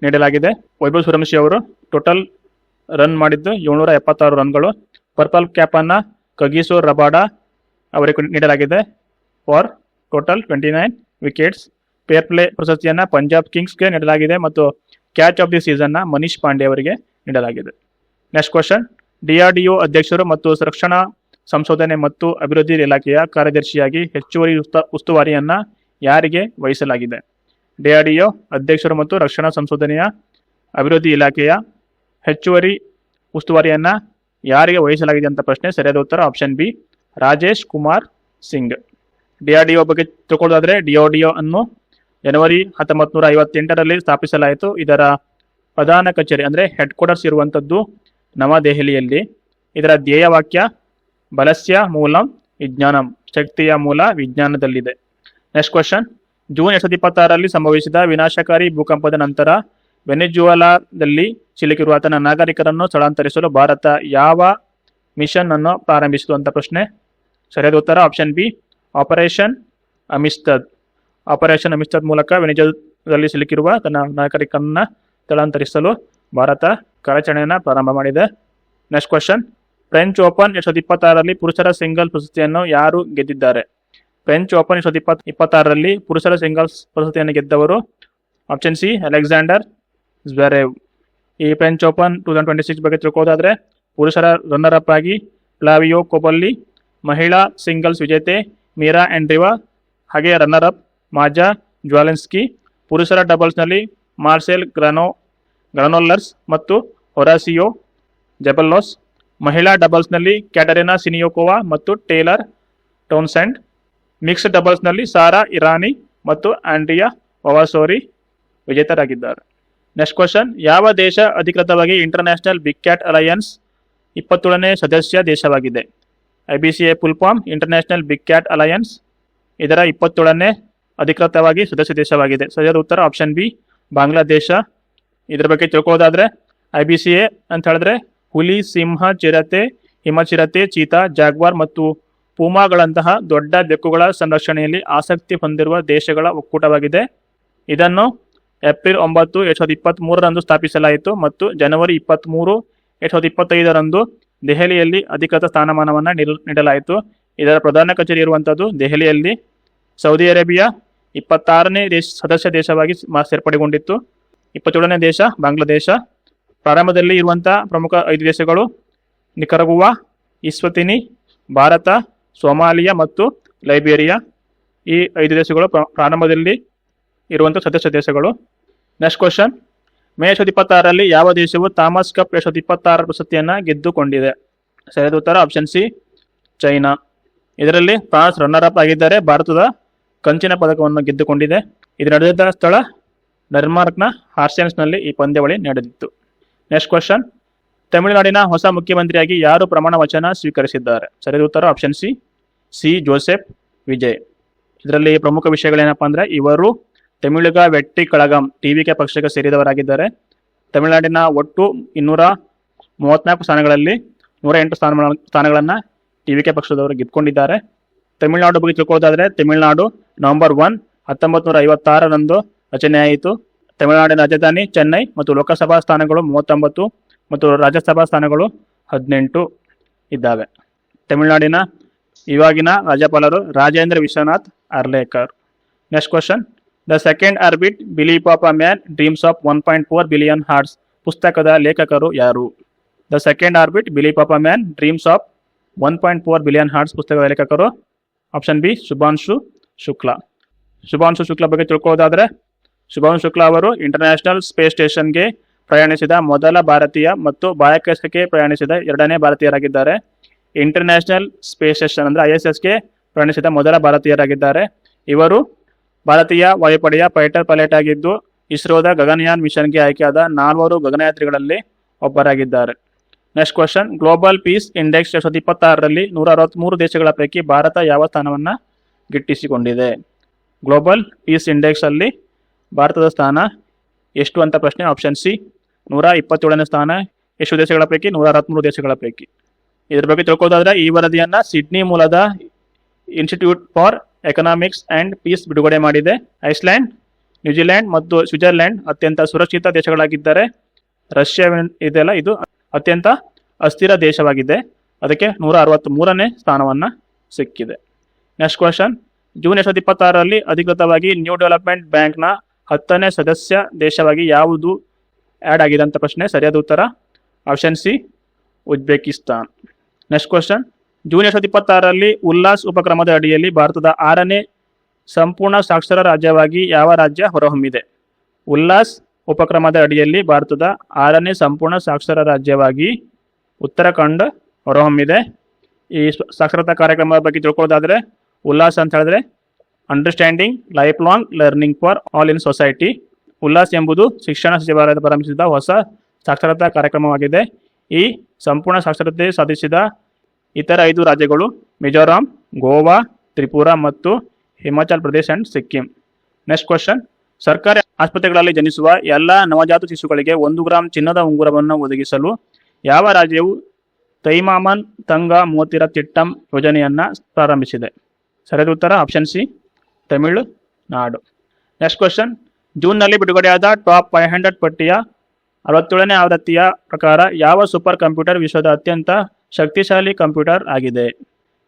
ನೀಡಲಾಗಿದೆ. ವೈಭವ್ ಸೂರ್ಯವಂಶಿ ಅವರು ಟೋಟಲ್ ರನ್ ಮಾಡಿದ್ದು 776 ರನ್ಗಳು. ಪರ್ಪಲ್ ಕ್ಯಾಪ್ ಅನ್ನ ಕಗಿಸೋ ರಬಾಡಾ ಅವರಿಗೆ ನೀಡಲಾಗಿದೆ for total 29 wickets. Fair play ಪ್ರಶಸ್ತಿಯನ್ನು ಪಂಜಾಬ್ ಕಿಂಗ್ಸ್ಗೆ ನೀಡಲಾಗಿದೆ ಮತ್ತು ಕ್ಯಾಚ್ ಆಫ್ ದಿ ಸೀಸನ್ನ ಮನೀಶ್ ಪಾಂಡೆ ಅವರಿಗೆ ನೀಡಲಾಗಿದೆ. Next question. DRDO ಅಧ್ಯಕ್ಷರು ಮತ್ತು ರಕ್ಷಣಾ ಸಂಶೋಧನೆ ಮತ್ತು ಅಭಿವೃದ್ಧಿ ಇಲಾಖೆಯ ಕಾರ್ಯದರ್ಶಿಯಾಗಿ ಹೆಚ್ಚುವರಿ ಉಸ್ತುವಾರಿಯನ್ನ ಯಾರಿಗೆ ವಹಿಸಲಾಗಿದೆ? DRDO ಅಧ್ಯಕ್ಷರು ಮತ್ತು ರಕ್ಷಣಾ ಸಂಶೋಧನೆಯ ಅಭಿವೃದ್ಧಿ ಇಲಾಖೆಯ ಹೆಚ್ಚುವರಿ ಉಸ್ತುವಾರಿಯನ್ನ ಯಾರಿಗೆ ವಹಿಸಲಾಗಿದೆ ಅಂತ ಪ್ರಶ್ನೆ. ಸರಿಯಾದ ಉತ್ತರ option B Rajesh Kumar Singh. DRDO ಬಗ್ಗೆ ತಿಳ್ಕೊಳ್ಳೋದಾದ್ರೆ, DRDO ಅನ್ನು ಜನವರಿ 1958ರಲ್ಲಿ ಸ್ಥಾಪಿಸಲಾಯಿತು. ಇದರ ಪ್ರಧಾನ ಕಚೇರಿ ಅಂದರೆ ಹೆಡ್ ಕ್ವಾರ್ಟರ್ಸ್ ಇರುವಂಥದ್ದು ನವದೆಹಲಿಯಲ್ಲಿ. ಇದರ ಧ್ಯೇಯ ವಾಕ್ಯ ಬಲಸ್ಯ ಮೂಲಂ ವಿಜ್ಞಾನಂ, ಶಕ್ತಿಯ ಮೂಲ ವಿಜ್ಞಾನದಲ್ಲಿದೆ. ನೆಕ್ಸ್ಟ್ ಕ್ವಶನ್, ಜೂನ್ 2026ರಲ್ಲಿ ಸಂಭವಿಸಿದ ವಿನಾಶಕಾರಿ ಭೂಕಂಪದ ನಂತರ ವೆನೆಜುವೆಲಾದಲ್ಲಿ ಸಿಲುಕಿರುವ ತನ್ನ ನಾಗರಿಕರನ್ನು ಸ್ಥಳಾಂತರಿಸಲು ಭಾರತ ಯಾವ ಮಿಷನ್ ಅನ್ನು ಪ್ರಾರಂಭಿಸಿತು ಅಂತ ಪ್ರಶ್ನೆ. ಸರಿಯಾದ ಉತ್ತರ ಆಪ್ಷನ್ ಬಿ, ಆಪರೇಷನ್ ಅಮಿಸ್ತದ್. ಆಪರೇಷನ್ ಅಮಿಸ್ತದ್ ಮೂಲಕ ವೆನೆಜುವೆಲಾದಲ್ಲಿ ಸಿಲುಕಿರುವ ತನ್ನ ನಾಗರಿಕರನ್ನ ಸ್ಥಳಾಂತರಿಸಲು ಭಾರತ ಕಾರ್ಯಾಚರಣೆಯನ್ನು ಪ್ರಾರಂಭ ಮಾಡಿದೆ. ನೆಕ್ಸ್ಟ್ ಕ್ವಶನ್, ಫ್ರೆಂಚ್ ಓಪನ್ 2026ರಲ್ಲಿ ಪುರುಷರ ಸಿಂಗಲ್ಸ್ ಪ್ರಶಸ್ತಿಯನ್ನು ಯಾರು ಗೆದ್ದಿದ್ದಾರೆ? ಫ್ರೆಂಚ್ ಓಪನ್ 2026ರಲ್ಲಿ ಪುರುಷರ ಸಿಂಗಲ್ಸ್ ಪ್ರಶಸ್ತಿಯನ್ನು ಗೆದ್ದವರು ಆಪ್ಷನ್ ಸಿ, ಅಲೆಕ್ಸಾಂಡರ್ ಜ್ವೆರೇವ್. ಈ ಫ್ರೆಂಚ್ ಓಪನ್ 2026 ಬಗ್ಗೆ ತಿಳ್ಕೋದಾದ್ರೆ ಪುರುಷರ ರನ್ನರ್ ಅಪ್ ಆಗಿ ಫ್ಲಾವಿಯೋ ಕೊಬೊಲ್ಲಿ, ಮಹಿಳಾ ಸಿಂಗಲ್ಸ್ ವಿಜೇತೆ ಮೀರಾ ಆಂಡ್ರಿವಾ, ಹಾಗೆ ರನ್ನರ್ ಅಪ್ ಮಾಜಾ ಜ್ವಾಲೆನ್ಸ್ಕಿ. ಪುರುಷರ ಡಬಲ್ಸ್ನಲ್ಲಿ ಮಾರ್ಸೆಲ್ ಗ್ರಾನೋಲ್ಲರ್ಸ್ ಮತ್ತು ಹೊರಾಸಿಯೋ ಜೆಬೆಲ್ಲೋಸ್. ಮಹಿಳಾ ಡಬಲ್ಸ್ನಲ್ಲಿ ಕ್ಯಾಟರಿನಾ ಸಿನಿಯೋಕೋವಾ ಮತ್ತು ಟೇಲರ್ ಟೌನ್ಸೆಂಡ್. ಮಿಕ್ಸ್ಡ್ ಡಬಲ್ಸ್ನಲ್ಲಿ ಸಾರಾ ಇರಾನಿ ಮತ್ತು ಆಂಡ್ರಿಯಾ ವವಾಸೋರಿ ವಿಜೇತರಾಗಿದ್ದಾರೆ. ನೆಕ್ಸ್ಟ್ ಕ್ವಶನ್, ಯಾವ ದೇಶ ಅಧಿಕೃತವಾಗಿ ಇಂಟರ್ನ್ಯಾಷನಲ್ ಬಿಗ್ ಕ್ಯಾಟ್ ಅಲಯನ್ಸ್ 27ನೇ ಸದಸ್ಯ ದೇಶವಾಗಿದೆ? IBCA full form International Big Cat Alliance. ಇದರ 27ನೇ ಅಧಿಕೃತವಾಗಿ ಸದಸ್ಯ ದೇಶವಾಗಿದೆ. ಸರಿಯಾದ ಉತ್ತರ ಆಪ್ಷನ್ ಬಿ, ಬಾಂಗ್ಲಾದೇಶ. ಇದರ ಬಗ್ಗೆ ತಿಳ್ಕೊಳ್ಳೋದಾದ್ರೆ IBCA ಅಂತ ಹೇಳಿದ್ರೆ ಹುಲಿ, ಸಿಂಹ, ಚಿರತೆ, ಹಿಮಚಿರತೆ, ಚೀತಾ, ಜಾಗ್ವಾರ್ ಮತ್ತು ಪೂಮಾಗಳಂತಹ ದೊಡ್ಡ ಬೆಕ್ಕುಗಳ ಸಂರಕ್ಷಣೆಯಲ್ಲಿ ಆಸಕ್ತಿ ಹೊಂದಿರುವ ದೇಶಗಳ ಒಕ್ಕೂಟವಾಗಿದೆ. ಇದನ್ನು ಏಪ್ರಿಲ್ 9, 2023ರಂದು ಸ್ಥಾಪಿಸಲಾಯಿತು ಮತ್ತು ಜನವರಿ 23, 2025ರಂದು ದೆಹಲಿಯಲ್ಲಿ ಅಧಿಕೃತ ಸ್ಥಾನಮಾನವನ್ನು ನೀಡಲಾಯಿತು. ಇದರ ಪ್ರಧಾನ ಕಚೇರಿ ಇರುವಂಥದ್ದು ದೆಹಲಿಯಲ್ಲಿ. ಸೌದಿ ಅರೇಬಿಯಾ 26ನೇ ಸದಸ್ಯ ದೇಶವಾಗಿ ಸೇರ್ಪಡೆಗೊಂಡಿತ್ತು. 27ನೇ ದೇಶ ಬಾಂಗ್ಲಾದೇಶ. ಪ್ರಾರಂಭದಲ್ಲಿ ಇರುವಂತಹ ಪ್ರಮುಖ 5 ದೇಶಗಳು ನಿಕರಗುವಾ, ಇಸ್ವತಿನಿ, ಭಾರತ, ಸೋಮಾಲಿಯಾ ಮತ್ತು ಲೈಬೇರಿಯಾ. ಈ 5 ದೇಶಗಳು ಪ್ರಾರಂಭದಲ್ಲಿ ಇರುವಂತಹ ಸದಸ್ಯ ದೇಶಗಳು. ನೆಕ್ಸ್ಟ್ ಕ್ವಶನ್, ಮೇ 2026ರಲ್ಲಿ ಯಾವ ದೇಶವು ಥಾಮಸ್ ಕಪ್ 2026 ಪ್ರಶಸ್ತಿಯನ್ನು ಗೆದ್ದುಕೊಂಡಿದೆ? ಸರಿಯಾದ ಉತ್ತರ ಆಪ್ಷನ್ ಸಿ, ಚೈನಾ. ಇದರಲ್ಲಿ ಫ್ರಾನ್ಸ್ ರನ್ನರ್ ಅಪ್ ಆಗಿದ್ದಾರೆ. ಭಾರತದ ಕಂಚಿನ ಪದಕವನ್ನು ಗೆದ್ದುಕೊಂಡಿದೆ. ಇದು ನಡೆದ ಸ್ಥಳ ಡೆನ್ಮಾರ್ಕ್ನ ಹಾರ್ಸೆನ್ಸ್ನಲ್ಲಿ ಈ ಪಂದ್ಯಾವಳಿ ನಡೆದಿತ್ತು. ನೆಕ್ಸ್ಟ್ ಕ್ವಶನ್, ತಮಿಳುನಾಡಿನ ಹೊಸ ಮುಖ್ಯಮಂತ್ರಿಯಾಗಿ ಯಾರು ಪ್ರಮಾಣ ವಚನ ಸ್ವೀಕರಿಸಿದ್ದಾರೆ? ಸರಿಯಾದ ಉತ್ತರ ಆಪ್ಷನ್ ಸಿ, ಜೋಸೆಫ್ ವಿಜಯ್. ಇದರಲ್ಲಿ ಪ್ರಮುಖ ವಿಷಯಗಳೇನಪ್ಪ ಅಂದರೆ ಇವರು ತಮಿಳುಗ ವೆಟ್ಟಿ ಕಳಗಂ TVK ಪಕ್ಷಕ್ಕೆ ಸೇರಿದವರಾಗಿದ್ದಾರೆ. ತಮಿಳುನಾಡಿನ ಒಟ್ಟು 234 ಸ್ಥಾನಗಳಲ್ಲಿ 108 ಸ್ಥಾನಗಳನ್ನು TVK ಪಕ್ಷದವರು ಗೆದ್ದುಕೊಂಡಿದ್ದಾರೆ. ತಮಿಳುನಾಡು ಬಗ್ಗೆ ತಿಳ್ಕೊಳ್ಳೋದಾದ್ರೆ ತಮಿಳುನಾಡು ನವೆಂಬರ್ 1, 1956ರಂದು ರಚನೆಯಾಯಿತು. ತಮಿಳುನಾಡಿನ ರಾಜಧಾನಿ ಚೆನ್ನೈ ಮತ್ತು ಲೋಕಸಭಾ ಸ್ಥಾನಗಳು 39 ಮತ್ತು ರಾಜ್ಯಸಭಾ ಸ್ಥಾನಗಳು 18 ಇದ್ದಾವೆ. ತಮಿಳುನಾಡಿನ ಇವಾಗಿನ ರಾಜ್ಯಪಾಲರು Rajendra Vishwanath Arlekar. Next question, the second orbit belief of a man dreams of 1.4 billion hearts ಪುಸ್ತಕದ ಲೇಖಕರು ಯಾರು? The second orbit belief of a man dreams of 1.4 billion hearts ಪುಸ್ತಕದ ಲೇಖಕರು ಆಪ್ಷನ್ ಬಿ, ಶುಭಾಂಶು ಶುಕ್ಲಾ. ಶುಭಾಂಶು ಶುಕ್ಲಾ ಬಗ್ಗೆ ತಿಳ್ಕೊಳ್ಳೋದಾದ್ರೆ ಶುಭಾಂಶು ಶುಕ್ಲಾ ಅವರು ಇಂಟರ್ನ್ಯಾಷನಲ್ ಸ್ಪೇಸ್ ಸ್ಟೇಷನ್ಗೆ ಪ್ರಯಾಣಿಸಿದ ಮೊದಲ ಭಾರತೀಯ ಮತ್ತು ಬಾಹ್ಯಾಕಾಶಕ್ಕೆ ಪ್ರಯಾಣಿಸಿದ 2ನೇ ಭಾರತೀಯರಾಗಿದ್ದಾರೆ. ಇಂಟರ್ನ್ಯಾಷನಲ್ ಸ್ಪೇಸ್ ಸ್ಟೇಷನ್ ಅಂದರೆ ISSಗೆ ಪ್ರಯಾಣಿಸಿದ ಮೊದಲ ಭಾರತೀಯರಾಗಿದ್ದಾರೆ. ಇವರು ಭಾರತೀಯ ವಾಯುಪಡೆಯ ಫೈಟರ್ ಪೈಲಟ್ ಆಗಿದ್ದು ಇಸ್ರೋದ ಗಗನಯಾನ್ ಮಿಷನ್ಗೆ ಆಯ್ಕೆಯಾದ 4 ಗಗನಯಾತ್ರಿಗಳಲ್ಲಿ ಒಬ್ಬರಾಗಿದ್ದಾರೆ. Next question, global peace index 2026ರಲ್ಲಿ 163 ದೇಶಗಳ ಪೈಕಿ ಭಾರತ ಯಾವ ಸ್ಥಾನವನ್ನು ಗಿಟ್ಟಿಸಿಕೊಂಡಿದೆ? ಗ್ಲೋಬಲ್ ಪೀಸ್ ಇಂಡೆಕ್ಸ್ ಅಲ್ಲಿ ಭಾರತದ ಸ್ಥಾನ ಎಷ್ಟು ಅಂತ ಪ್ರಶ್ನೆ. ಆಪ್ಷನ್ ಸಿ, 127ನೇ ಸ್ಥಾನ. ಎಷ್ಟು ದೇಶಗಳ ಪೈಕಿ? 163 ದೇಶಗಳ ಪೈಕಿ. ಇದ್ರ ಬಗ್ಗೆ ತಿಳ್ಕೊಳ್ಳೋದಾದ್ರೆ ಈ ವರದಿಯನ್ನ ಸಿಡ್ನಿ ಮೂಲದ Institute for Economics and Peace ಬಿಡುಗಡೆ ಮಾಡಿದೆ. ಐಸ್ಲ್ಯಾಂಡ್, ನ್ಯೂಜಿಲೆಂಡ್ ಮತ್ತು ಸ್ವಿಟ್ಜರ್ಲೆಂಡ್ ಅತ್ಯಂತ ಸುರಕ್ಷಿತ ದೇಶಗಳಾಗಿದ್ದರೆ ರಷ್ಯಾ ಇದೆಲ್ಲ ಇದು ಅತ್ಯಂತ ಅಸ್ಥಿರ ದೇಶವಾಗಿದೆ. ಅದಕ್ಕೆ 163ನೇ ಸ್ಥಾನವನ್ನು ಸಿಕ್ಕಿದೆ. ನೆಕ್ಸ್ಟ್ ಕ್ವಶನ್, ಜೂನ್ 2026ರಲ್ಲಿ ಅಧಿಕೃತವಾಗಿ ನ್ಯೂ ಡೆವಲಪ್ಮೆಂಟ್ ಬ್ಯಾಂಕ್ನ 10ನೇ ಸದಸ್ಯ ದೇಶವಾಗಿ ಯಾವುದು ಆ್ಯಡ್ ಆಗಿದೆ ಅಂತ ಪ್ರಶ್ನೆ. ಸರಿಯಾದ ಉತ್ತರ option C, Uzbekistan. Next question, June 2026ರಲ್ಲಿ ಉಲ್ಲಾಸ್ ಉಪಕ್ರಮದ ಅಡಿಯಲ್ಲಿ ಭಾರತದ 6ನೇ ಸಂಪೂರ್ಣ ಸಾಕ್ಷರ ರಾಜ್ಯವಾಗಿ ಯಾವ ರಾಜ್ಯ ಹೊರಹೊಮ್ಮಿದೆ? ಉಲ್ಲಾಸ್ ಉಪಕ್ರಮದ ಅಡಿಯಲ್ಲಿ ಭಾರತದ 6ನೇ ಸಂಪೂರ್ಣ ಸಾಕ್ಷರ ರಾಜ್ಯವಾಗಿ ಉತ್ತರಾಖಂಡ್ ಹೊರಹೊಮ್ಮಿದೆ. ಈ ಸಾಕ್ಷರತಾ ಕಾರ್ಯಕ್ರಮದ ಬಗ್ಗೆ ತಿಳ್ಕೊಳ್ಳೋದಾದ್ರೆ ಉಲ್ಲಾಸ್ ಅಂತ ಹೇಳಿದ್ರೆ understanding life long learning for all in society. Ullas ಎಂಬುದು ಶಿಕ್ಷಣ ಸಚಿವಾಲಯದ ಪ್ರಾರಂಭಿಸಿದ ಹೊಸ ಸಾಕ್ಷರತಾ ಕಾರ್ಯಕ್ರಮವಾಗಿದೆ. ಈ ಸಂಪೂರ್ಣ ಸಾಕ್ಷರತೆ ಸಾಧಿಸಿದ ಇತರ 5 ರಾಜ್ಯಗಳು ಮಿಜೋರಾಂ, ಗೋವಾ, ತ್ರಿಪುರ ಮತ್ತು Himachal Pradesh and Sikkim. Next question, ಸರ್ಕಾರಿ ಆಸ್ಪತ್ರೆಗಳಲ್ಲಿ ಜನಿಸುವ ಎಲ್ಲ ನವಜಾತ ಶಿಶುಗಳಿಗೆ 1 ಗ್ರಾಂ ಚಿನ್ನದ ಉಂಗುರವನ್ನು ಒದಗಿಸಲು ಯಾವ ರಾಜ್ಯವು ತೈಮಾಮನ್ ತಂಗ ಮೋತಿರ ತಿಟ್ಟಂ ಯೋಜನೆಯನ್ನು ಪ್ರಾರಂಭಿಸಿದೆ? ಸರಿಯಾದ ಉತ್ತರ option C, Tamil Nadu. Next question, ಜೂನ್ನಲ್ಲಿ ಬಿಡುಗಡೆಯಾದ ಟಾಪ್ 500 ಪಟ್ಟಿಯ 67ನೇ ಆವೃತ್ತಿಯ ಪ್ರಕಾರ ಯಾವ ಸೂಪರ್ ಕಂಪ್ಯೂಟರ್ ವಿಶ್ವದ ಅತ್ಯಂತ ಶಕ್ತಿಶಾಲಿ ಕಂಪ್ಯೂಟರ್ ಆಗಿದೆ?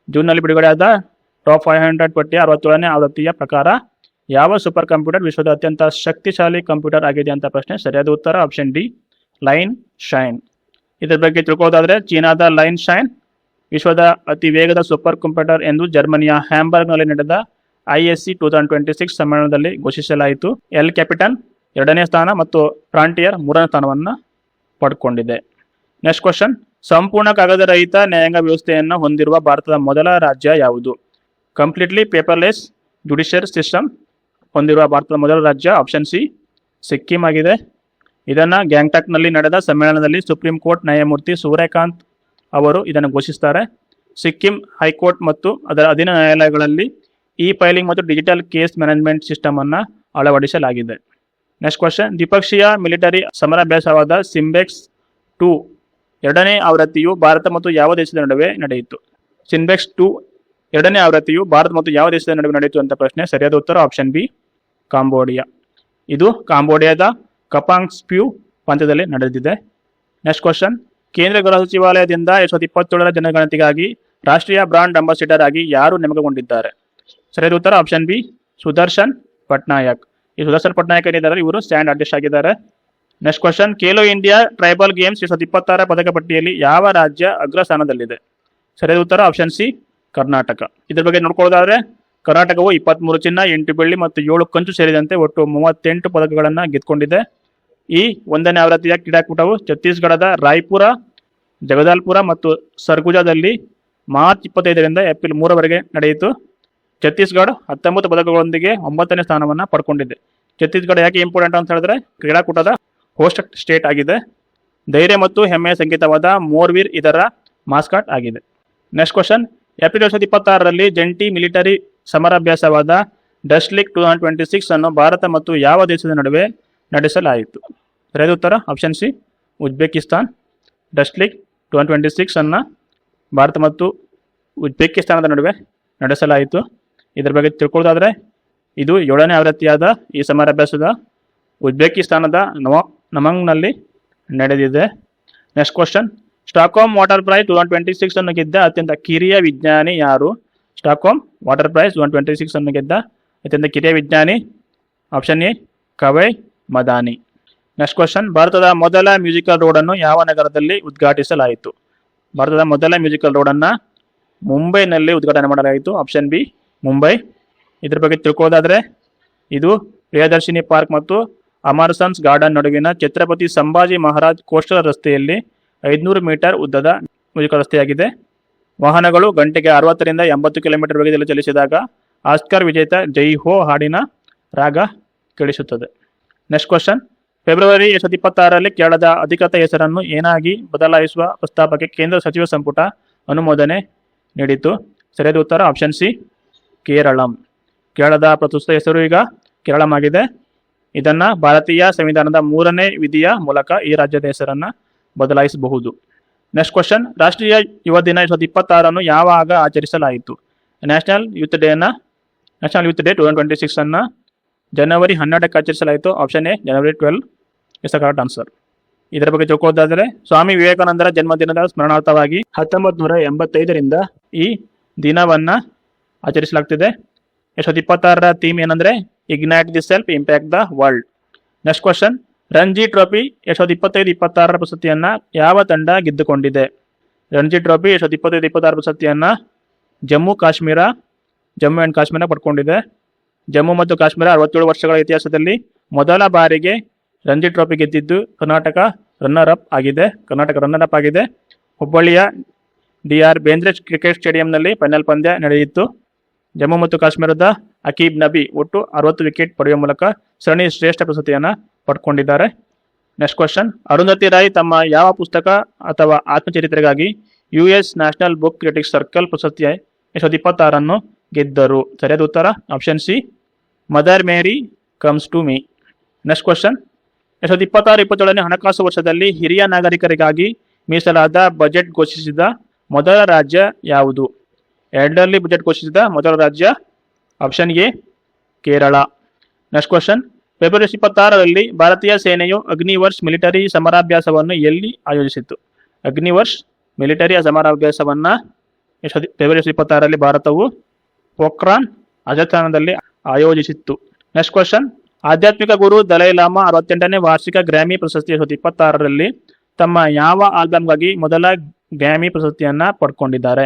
ಜೂನ್ನಲ್ಲಿ ಬಿಡುಗಡೆಯಾದ ಟಾಪ್ 500 ಪಟ್ಟಿಯ 67ನೇ ಆವೃತ್ತಿಯ ಪ್ರಕಾರ ಯಾವ ಸೂಪರ್ ಕಂಪ್ಯೂಟರ್ ವಿಶ್ವದ ಅತ್ಯಂತ ಶಕ್ತಿಶಾಲಿ ಕಂಪ್ಯೂಟರ್ ಆಗಿದೆ ಅಂತ ಪ್ರಶ್ನೆ. ಸರಿಯಾದ ಉತ್ತರ ಆಪ್ಷನ್ ಡಿ, ಲೈನ್ ಶೈನ್. ಇದರ ಬಗ್ಗೆ ತಿಳ್ಕೊಳ್ಳೋದಾದ್ರೆ, ಚೀನಾದ ಲೈನ್ ಶೈನ್ ವಿಶ್ವದ ಅತಿ ವೇಗದ ಸೂಪರ್ ಕಂಪ್ಯೂಟರ್ ಎಂದು ಜರ್ಮನಿಯ ಹ್ಯಾಂಬರ್ಗ್ನಲ್ಲಿ ನಡೆದ ISC 2026 ಸಮ್ಮೇಳನದಲ್ಲಿ ಘೋಷಿಸಲಾಯಿತು. ಎಲ್ ಕ್ಯಾಪಿಟನ್ 2ನೇ ಸ್ಥಾನ ಮತ್ತು ಫ್ರಾಂಟಿಯರ್ 3ನೇ ಸ್ಥಾನವನ್ನು ಪಡ್ಕೊಂಡಿದೆ. ನೆಕ್ಸ್ಟ್ ಕ್ವಶನ್, ಸಂಪೂರ್ಣ ಕಾಗದ ರಹಿತ ನ್ಯಾಯಾಂಗ ವ್ಯವಸ್ಥೆಯನ್ನು ಹೊಂದಿರುವ ಭಾರತದ ಮೊದಲ ರಾಜ್ಯ ಯಾವುದು? ಕಂಪ್ಲೀಟ್ಲಿ ಪೇಪರ್ಲೆಸ್ ಜುಡಿಷಿಯರಿ ಸಿಸ್ಟಮ್ ಹೊಂದಿರುವ ಭಾರತದ ಮೊದಲ ರಾಜ್ಯ ಆಪ್ಷನ್ ಸಿ, ಸಿಕ್ಕಿಂ ಆಗಿದೆ. ಇದನ್ನು ಗ್ಯಾಂಗ್ಟಾಕ್ನಲ್ಲಿ ನಡೆದ ಸಮ್ಮೇಳನದಲ್ಲಿ ಸುಪ್ರೀಂ ಕೋರ್ಟ್ ನ್ಯಾಯಮೂರ್ತಿ ಸೂರ್ಯಕಾಂತ್ ಅವರು ಇದನ್ನು ಘೋಷಿಸುತ್ತಾರೆ. ಸಿಕ್ಕಿಂ ಹೈಕೋರ್ಟ್ ಮತ್ತು ಅದರ ಅಧೀನ ನ್ಯಾಯಾಲಯಗಳಲ್ಲಿ ಫೈಲಿಂಗ್ ಮತ್ತು ಡಿಜಿಟಲ್ ಕೇಸ್ ಮ್ಯಾನೇಜ್ಮೆಂಟ್ ಸಿಸ್ಟಮ್ ಅನ್ನು ಅಳವಡಿಸಲಾಗಿದೆ. ನೆಕ್ಸ್ಟ್ ಕ್ವಶನ್, ದ್ವಿಪಕ್ಷೀಯ ಮಿಲಿಟರಿ ಸಮರಾಭ್ಯಾಸವಾದ ಸಿಂಬೆಕ್ಸ್ 2 2ನೇ ಆವೃತ್ತಿಯು ಭಾರತ ಮತ್ತು ಯಾವ ದೇಶದ ನಡುವೆ ನಡೆಯಿತು? ಸಿಂಬೆಕ್ಸ್ 2 2ನೇ ಆವೃತ್ತಿಯು ಭಾರತ ಮತ್ತು ಯಾವ ದೇಶದ ನಡುವೆ ನಡೆಯಿತು ಅಂತ ಪ್ರಶ್ನೆ. ಸರಿಯಾದ ಉತ್ತರ ಆಪ್ಷನ್ ಬಿ, ಕಾಂಬೋಡಿಯಾ. ಇದು ಕಾಂಬೋಡಿಯಾದ ಕಪಾಂಗ್ ಸ್ಪ್ಯೂ ಪ್ರಾಂತ್ಯದಲ್ಲಿ ನಡೆದಿದೆ. ನೆಕ್ಸ್ಟ್ ಕ್ವಶನ್, ಕೇಂದ್ರ ಗೃಹ ಸಚಿವಾಲಯದಿಂದ 2027ರ ಜನಗಣತಿಗಾಗಿ ರಾಷ್ಟ್ರೀಯ ಬ್ರಾಂಡ್ ಅಂಬಾಸಿಡರ್ ಆಗಿ ಯಾರು ನೇಮಕಗೊಂಡಿದ್ದಾರೆ? ಸರಿಯಾದ ಉತ್ತರ ಆಪ್ಷನ್ ಬಿ, ಸುದರ್ಶನ್ ಪಟ್ನಾಯಕ್. ಈ ಸುದರ್ಶನ್ ಪಟ್ನಾಯಕ್ ಏನಿದ್ದಾರೆ ಇವರು ಸ್ಟ್ಯಾಂಡ್ ಆರ್ಟಿಸ್ಟ್ ಆಗಿದ್ದಾರೆ. Next question, Khelo India tribal games 2026ರ ಪದಕ ಪಟ್ಟಿಯಲ್ಲಿ ಯಾವ ರಾಜ್ಯ ಅಗ್ರಸ್ಥಾನದಲ್ಲಿದೆ? ಸರಿಯಾದ ಉತ್ತರ ಆಪ್ಷನ್ ಸಿ, ಕರ್ನಾಟಕ. ಇದ್ರ ಬಗ್ಗೆ ನೋಡ್ಕೊಳ್ಳೋದಾದ್ರೆ, ಕರ್ನಾಟಕವು 23 ಚಿನ್ನ, 8 ಬೆಳ್ಳಿ ಮತ್ತು 7 ಕಂಚು ಸೇರಿದಂತೆ ಒಟ್ಟು 38 ಪದಕಗಳನ್ನು ಗೆದ್ದುಕೊಂಡಿದೆ. ಈ 1ನೇ ಆವೃತ್ತಿಯ ಕ್ರೀಡಾಕೂಟವು ಛತ್ತೀಸ್ಗಢದ ರಾಯ್ಪುರ, ಜಗದಾಲ್ಪುರ ಮತ್ತು ಸರ್ಗುಜಾದಲ್ಲಿ ಮಾರ್ಚ್ 25ರಿಂದ ಏಪ್ರಿಲ್ 3ರವರೆಗೆ ನಡೆಯಿತು. ಛತ್ತೀಸ್ಗಢ 19 ಪದಕಗಳೊಂದಿಗೆ 9ನೇ ಸ್ಥಾನವನ್ನು ಪಡ್ಕೊಂಡಿದೆ. ಛತ್ತೀಸ್ಗಢ ಯಾಕೆ ಇಂಪಾರ್ಟೆಂಟ್ ಅಂತ ಹೇಳಿದ್ರೆ, ಕ್ರೀಡಾಕೂಟದ ಹೋಸ್ಟ್ ಸ್ಟೇಟ್ ಆಗಿದೆ. ಧೈರ್ಯ ಮತ್ತು ಹೆಮ್ಮೆಯ ಸಂಕೇತವಾದ ಮೋರ್ವೀರ್ ಇದರ ಮಾಸ್ಕಾಟ್ ಆಗಿದೆ. ನೆಕ್ಸ್ಟ್ ಕ್ವಶನ್, ಏಪ್ರಿಲ್ 2026ರಲ್ಲಿ ಜಂಟಿ ಮಿಲಿಟರಿ ಸಮರಾಭ್ಯಾಸವಾದ ಡಸ್ಟ್ಲಿಕ್ 2026 ಅನ್ನು ಭಾರತ ಮತ್ತು ಯಾವ ದೇಶದ ನಡುವೆ ನಡೆಸಲಾಯಿತು? ಸರಿಯಾದ ಉತ್ತರ ಆಪ್ಷನ್ ಸಿ, ಉಜ್ಬೇಕಿಸ್ತಾನ್. ಡಸ್ಟ್ಲಿಕ್ 2026 ಅನ್ನು ಭಾರತ ಮತ್ತು ಉಜ್ಬೇಕಿಸ್ತಾನದ ನಡುವೆ ನಡೆಸಲಾಯಿತು. ಇದರ ಬಗ್ಗೆ ತಿಳ್ಕೊಳ್ಳೋದಾದ್ರೆ, ಇದು 7ನೇ ಆವೃತ್ತಿಯಾದ ಈ ಸಮರಾಭ್ಯಾಸದ ಉಜ್ಬೇಕಿಸ್ತಾನದ ನಮಂಗ್ನಲ್ಲಿ ನಡೆದಿದೆ. Next question, Stockholm Water Prize 2026 ಅನ್ನು ಗೆದ್ದ ಅತ್ಯಂತ ಕಿರಿಯ ವಿಜ್ಞಾನಿ ಯಾರು? ಸ್ಟಾಕ್ಹೋಮ್ ವಾಟರ್ ಪ್ರೈಸ್ 2026 ಅನ್ನು ಗೆದ್ದ ಅತ್ಯಂತ ಕಿರಿಯ ವಿಜ್ಞಾನಿ option A, ಕವೈ Madani. Next question, ಭಾರತದ ಮೊದಲ ಮ್ಯೂಸಿಕಲ್ ರೋಡನ್ನು ಯಾವ ನಗರದಲ್ಲಿ ಉದ್ಘಾಟಿಸಲಾಯಿತು? ಭಾರತದ ಮೊದಲ ಮ್ಯೂಸಿಕಲ್ ರೋಡನ್ನು ಮುಂಬೈನಲ್ಲಿ ಉದ್ಘಾಟನೆ ಮಾಡಲಾಯಿತು. Option B, Mumbai. ಇದ್ರ ಬಗ್ಗೆ ತಿಳ್ಕೊಳ್ಳೋದಾದ್ರೆ, ಇದು ಪ್ರಿಯದರ್ಶಿನಿ ಪಾರ್ಕ್ ಮತ್ತು ಅಮರ್ಸನ್ಸ್ ಗಾರ್ಡನ್ ನಡುವಿನ ಛತ್ರಪತಿ ಸಂಭಾಜಿ ಮಹಾರಾಜ್ ಕೋಸ್ಟಲ್ ರಸ್ತೆಯಲ್ಲಿ 500 ಮೀಟರ್ ಉದ್ದದ ಮ್ಯೂಸಿಕಲ್ ರಸ್ತೆಯಾಗಿದೆ. ವಾಹನಗಳು ಗಂಟೆಗೆ 60ರಿಂದ 80 ಕಿಲೋಮೀಟರ್ ವೇಗದಲ್ಲಿ ಚಲಿಸಿದಾಗ ಆಸ್ಕರ್ ವಿಜೇತ ಜೈ ಹೋ ಹಾಡಿನ ರಾಗ ಕೇಳಿಸುತ್ತದೆ. ನೆಕ್ಸ್ಟ್ ಕ್ವಶನ್, ಫೆಬ್ರವರಿ 2026ರಲ್ಲಿ ಕೇರಳದ ಅಧಿಕೃತ ಹೆಸರನ್ನು ಏನಾಗಿ ಬದಲಾಯಿಸುವ ಪ್ರಸ್ತಾಪಕ್ಕೆ ಕೇಂದ್ರ ಸಚಿವ ಸಂಪುಟ ಅನುಮೋದನೆ ನೀಡಿತು? ಸರಿಯಾದ ಉತ್ತರ ಆಪ್ಷನ್ ಸಿ, ಕೇರಳಂ. ಕೇರಳದ ಪ್ರಸ್ತುತ ಹೆಸರು ಈಗ ಕೇರಳಂ ಆಗಿದೆ. ಇದನ್ನು ಭಾರತೀಯ ಸಂವಿಧಾನದ 3ನೇ ವಿಧಿಯ ಮೂಲಕ ಈ ರಾಜ್ಯದ ಹೆಸರನ್ನು ಬದಲಾಯಿಸಬಹುದು. ನೆಕ್ಸ್ಟ್ ಕ್ವಶನ್, ರಾಷ್ಟ್ರೀಯ ಯುವ ದಿನ 2026 ಯಾವಾಗ ಆಚರಿಸಲಾಯಿತು? ನ್ಯಾಷನಲ್ ಯೂತ್ ಡೇ 2026 ಅನ್ನು ಜನವರಿ 12ಕ್ಕೆ ಆಚರಿಸಲಾಯಿತು. Option A, January 12 is the correct answer. ಇದರ ಬಗ್ಗೆ ತಿಳ್ಕೊಳ್ಳೋದಾದರೆ, ಸ್ವಾಮಿ ವಿವೇಕಾನಂದರ ಜನ್ಮದಿನದ ಸ್ಮರಣಾರ್ಥವಾಗಿ 1985ರಿಂದ ಈ ದಿನವನ್ನು ಆಚರಿಸಲಾಗ್ತಿದೆ. 2026ರ ಥೀಮ್ ಏನಂದ್ರೆ ignite the self, impact the world. Next question, Ranji trophy 2025-26ರ ಪ್ರಶಸ್ತಿಯನ್ನು ಯಾವ ತಂಡ ಗೆದ್ದುಕೊಂಡಿದೆ? ರಣಜಿ ಟ್ರೋಫಿ 2025-26 ಪ್ರಶಸ್ತಿಯನ್ನು ಜಮ್ಮು ಆ್ಯಂಡ್ ಕಾಶ್ಮೀರ ಪಡ್ಕೊಂಡಿದೆ. ಜಮ್ಮು ಮತ್ತು ಕಾಶ್ಮೀರ 67 ವರ್ಷಗಳ ಇತಿಹಾಸದಲ್ಲಿ ಮೊದಲ ಬಾರಿಗೆ ರಣಜಿ ಟ್ರೋಫಿ ಗೆದ್ದಿದ್ದು ಕರ್ನಾಟಕ ರನ್ನರ್ ಅಪ್ ಆಗಿದೆ. ಹುಬ್ಬಳ್ಳಿಯ DR ಬೇಂದ್ರೆ ಕ್ರಿಕೆಟ್ ಸ್ಟೇಡಿಯಂನಲ್ಲಿ ಫೈನಲ್ ಪಂದ್ಯ ನಡೆಯಿತು. ಜಮ್ಮು ಮತ್ತು ಕಾಶ್ಮೀರದ ಅಕೀಬ್ ನಬಿ ಒಟ್ಟು 60 ವಿಕೆಟ್ ಪಡೆಯುವ ಮೂಲಕ ಸರಣಿ ಶ್ರೇಷ್ಠ ಪ್ರಶಸ್ತಿಯನ್ನು ಪಡ್ಕೊಂಡಿದ್ದಾರೆ. ನೆಕ್ಸ್ಟ್ ಕ್ವಶನ್, ಅರುಂಧತಿ ರಾಯ್ ತಮ್ಮ ಯಾವ ಪುಸ್ತಕ ಅಥವಾ ಆತ್ಮಚರಿತ್ರೆಗಾಗಿ US National Book Critics Circle ಪ್ರಶಸ್ತಿ 2026 ಗೆದ್ದರು? ಸರಿಯಾದ ಉತ್ತರ option C, Mother Mary Comes to Me. Next question, 2026-27 ಹಣಕಾಸು ವರ್ಷದಲ್ಲಿ ಹಿರಿಯ ನಾಗರಿಕರಿಗಾಗಿ ಮೀಸಲಾದ ಬಜೆಟ್ ಘೋಷಿಸಿದ ಮೊದಲ ರಾಜ್ಯ ಯಾವುದು? ಎಲ್ಡರ್ಲಿ ಬಜೆಟ್ ಘೋಷಿಸಿದ ಮೊದಲ ರಾಜ್ಯ option A, Kerala. Next question, February 26ರಲ್ಲಿ ಭಾರತೀಯ ಸೇನೆಯು ಅಗ್ನಿವರ್ಷ್ ಮಿಲಿಟರಿ ಸಮರಾಭ್ಯಾಸವನ್ನು ಎಲ್ಲಿ ಆಯೋಜಿಸಿತು? ಅಗ್ನಿವರ್ಷ್ ಮಿಲಿಟರಿ ಸಮರಾಭ್ಯಾಸವನ್ನು ಫೆಬ್ರವರಿ 26ರಲ್ಲಿ ಭಾರತವು ಪೋಖ್ರಾನ್ ರಾಜಸ್ಥಾನದಲ್ಲಿ ಆಯೋಜಿಸಿತ್ತು. ನೆಕ್ಸ್ಟ್ ಕ್ವಶನ್, ಆಧ್ಯಾತ್ಮಿಕ ಗುರು ದಲೈ ಲಾಮಾ 68ನೇ ವಾರ್ಷಿಕ ಗ್ರಾಮಿ ಪ್ರಶಸ್ತಿ 2026ರಲ್ಲಿ ತಮ್ಮ ಯಾವ ಆಲ್ಬಮ್ಗಾಗಿ ಮೊದಲ ಗ್ರಾಮಿ ಪ್ರಶಸ್ತಿಯನ್ನು ಪಡ್ಕೊಂಡಿದ್ದಾರೆ?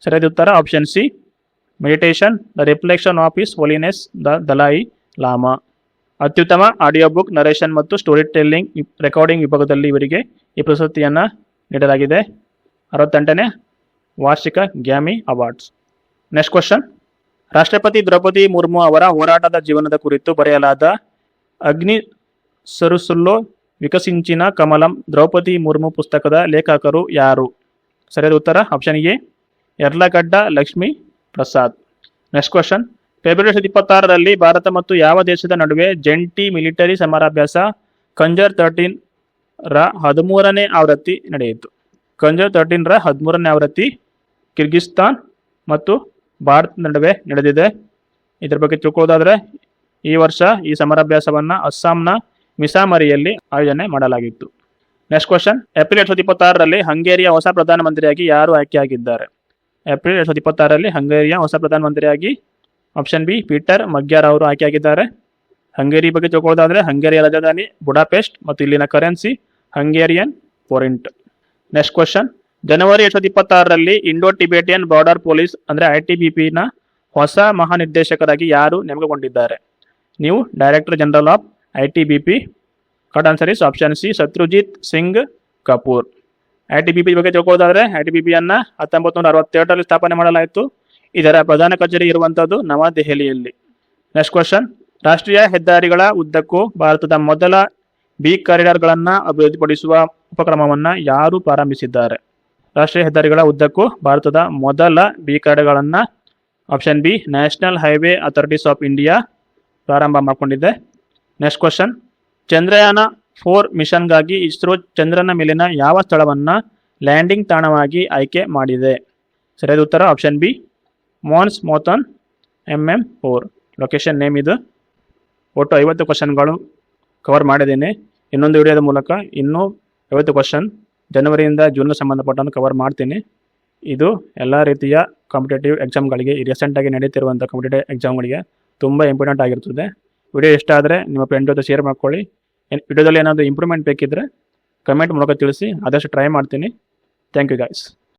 ಸರಿಯಾದ ಉತ್ತರ option C, meditation the reflection of his holiness the Dalai Lama. ಅತ್ಯುತ್ತಮ ಆಡಿಯೋ ಬುಕ್ ನರೇಷನ್ ಮತ್ತು ಸ್ಟೋರಿ ಟೆಲ್ಲಿಂಗ್ ರೆಕಾರ್ಡಿಂಗ್ ವಿಭಾಗದಲ್ಲಿ ಇವರಿಗೆ ಈ ಪ್ರಶಸ್ತಿಯನ್ನು ನೀಡಲಾಗಿದೆ. 68ನೇ ವಾರ್ಷಿಕ ಗ್ರಾಮಿ ಅವಾರ್ಡ್ಸ್. ನೆಕ್ಸ್ಟ್ ಕ್ವಶನ್, ರಾಷ್ಟ್ರಪತಿ ದ್ರೌಪದಿ ಮುರ್ಮು ಅವರ ಹೋರಾಟದ ಜೀವನದ ಕುರಿತು ಬರೆಯಲಾದ ಅಗ್ನಿ ಸರುಸುಲ್ಲೋ ವಿಕಸಿಂಚಿನ ಕಮಲಂ ದ್ರೌಪದಿ ಮುರ್ಮು ಪುಸ್ತಕದ ಲೇಖಕರು ಯಾರು? ಸರಿಯಾದ ಉತ್ತರ option A, Yarlagadda Lakshmi Prasad. Next question, February 26ರಲ್ಲಿ ಭಾರತ ಮತ್ತು ಯಾವ ದೇಶದ ನಡುವೆ ಜಂಟಿ ಮಿಲಿಟರಿ ಸಮರಾಭ್ಯಾಸ ಖಂಜರ್ 13 ರ 13ನೇ ಆವೃತ್ತಿ ನಡೆಯಿತು? ಖಂಜರ್ 13 ರ 13ನೇ ಆವೃತ್ತಿ ಕಿರ್ಗಿಸ್ತಾನ್ ಮತ್ತು ಭಾರತ ನಡುವೆ ನಡೆದಿದೆ. ಇದರ ಬಗ್ಗೆ ತಿಳ್ಕೊಳ್ಳೋದಾದ್ರೆ ಈ ವರ್ಷ ಈ ಸಮರಾಭ್ಯಾಸವನ್ನು ಅಸ್ಸಾಂನ ಮಿಸಾಮರಿಯಲ್ಲಿ ಆಯೋಜನೆ ಮಾಡಲಾಗಿತ್ತು. ನೆಕ್ಸ್ಟ್ ಕ್ವಶನ್, ಏಪ್ರಿಲ್ 2026ರಲ್ಲಿ ಹಂಗೇರಿಯ ಹೊಸ ಪ್ರಧಾನಮಂತ್ರಿಯಾಗಿ ಯಾರು ಆಯ್ಕೆಯಾಗಿದ್ದಾರೆ? ಏಪ್ರಿಲ್ 2026ರಲ್ಲಿ ಹಂಗೇರಿಯ ಹೊಸ ಪ್ರಧಾನಮಂತ್ರಿಯಾಗಿ ಆಪ್ಷನ್ ಬಿ, ಪೀಟರ್ ಮಗ್ಯಾರ್ ಅವರು ಆಯ್ಕೆಯಾಗಿದ್ದಾರೆ. ಹಂಗೇರಿ ಬಗ್ಗೆ ತಿಳ್ಕೊಳ್ಳೋದಾದ್ರೆ ಹಂಗೇರಿಯ ರಾಜಧಾನಿ ಬುಡಾಪೆಸ್ಟ್ ಮತ್ತು ಇಲ್ಲಿನ currency Hungarian forint. Next question, ಜನವರಿ 2026ರಲ್ಲಿ ಇಂಡೋ ಟಿಬೇಟಿಯನ್ ಬಾರ್ಡರ್ ಪೊಲೀಸ್ ಅಂದರೆ ITBP-ನ ಹೊಸ ಮಹಾನಿರ್ದೇಶಕರಾಗಿ ಯಾರು ನೇಮಕಗೊಂಡಿದ್ದಾರೆ? ನೀವು director general of ITBP. Correct answer is option C, Shatrujeet Singh Kapoor. ITBP ಬಗ್ಗೆ ತಿಳ್ಕೊಳ್ಳೋದಾದ್ರೆ ITBP-ಯನ್ನು 1967ರಲ್ಲಿ ಸ್ಥಾಪನೆ ಮಾಡಲಾಯಿತು. ಇದರ ಪ್ರಧಾನ ಕಚೇರಿ ಇರುವಂಥದ್ದು ನವದೆಹಲಿಯಲ್ಲಿ. ನೆಕ್ಸ್ಟ್ ಕ್ವಶನ್, ರಾಷ್ಟ್ರೀಯ ಹೆದ್ದಾರಿಗಳ ಉದ್ದಕ್ಕೂ ಭಾರತದ ಮೊದಲ ಬಿ ಕಾರಿಡಾರ್ಗಳನ್ನು ಅಭಿವೃದ್ಧಿಪಡಿಸುವ ಉಪಕ್ರಮವನ್ನು ಯಾರು ಪ್ರಾರಂಭಿಸಿದ್ದಾರೆ? ರಾಷ್ಟ್ರೀಯ ಹೆದ್ದಾರಿಗಳ ಉದ್ದಕ್ಕೂ ಭಾರತದ ಮೊದಲ ಬಿ ಕಾರಿಡಾರ್ಗಳನ್ನು option B, National Highway Authorities of India ಪ್ರಾರಂಭ ಮಾಡಿಕೊಂಡಿದೆ. ನೆಕ್ಸ್ಟ್ ಕ್ವಶನ್, ಚಂದ್ರಯಾನ 4 ಮಿಷನ್ಗಾಗಿ ಇಸ್ರೋ ಚಂದ್ರನ ಮೇಲಿನ ಯಾವ ಸ್ಥಳವನ್ನು ಲ್ಯಾಂಡಿಂಗ್ ತಾಣವಾಗಿ ಆಯ್ಕೆ ಮಾಡಿದೆ? ಸರಿಯಾದ ಉತ್ತರ option B, Mons Mouton MM4 location name ಇದು. ಒಟ್ಟು 50 ಕ್ವಶನ್ಗಳು ಕವರ್ ಮಾಡಿದ್ದೀನಿ. ಇನ್ನೊಂದು ವಿಡಿಯೋದ ಮೂಲಕ ಇನ್ನೂ 50 ಕ್ವಶನ್ ಜನವರಿಯಿಂದ ಜೂನ್ಗೆ ಸಂಬಂಧಪಟ್ಟಂತೆ ಕವರ್ ಮಾಡ್ತೀನಿ. ಇದು ಎಲ್ಲ ರೀತಿಯ ಕಾಂಪಿಟೇಟಿವ್ ಎಕ್ಸಾಮ್ಗಳಿಗೆ, ಈ ರೀಸೆಂಟಾಗಿ ನಡೀತಿರುವಂಥ ಕಾಂಪಿಟೇಟಿವ್ ಎಕ್ಸಾಮ್ಗಳಿಗೆ ತುಂಬ ಇಂಪಾರ್ಟೆಂಟ್ ಆಗಿರ್ತದೆ. ವಿಡಿಯೋ ಇಷ್ಟ ಆದರೆ ನಿಮ್ಮ ಫ್ರೆಂಡ್ ಜೊತೆ ಶೇರ್ ಮಾಡ್ಕೊಳ್ಳಿ. ವಿಡಿಯೋದಲ್ಲಿ ಏನಾದರೂ ಇಂಪ್ರೂವ್ಮೆಂಟ್ ಬೇಕಿದ್ದರೆ ಕಮೆಂಟ್ ಮೂಲಕ ತಿಳಿಸಿ, ಆದಷ್ಟು ಟ್ರೈ ಮಾಡ್ತೀನಿ. Thank you guys.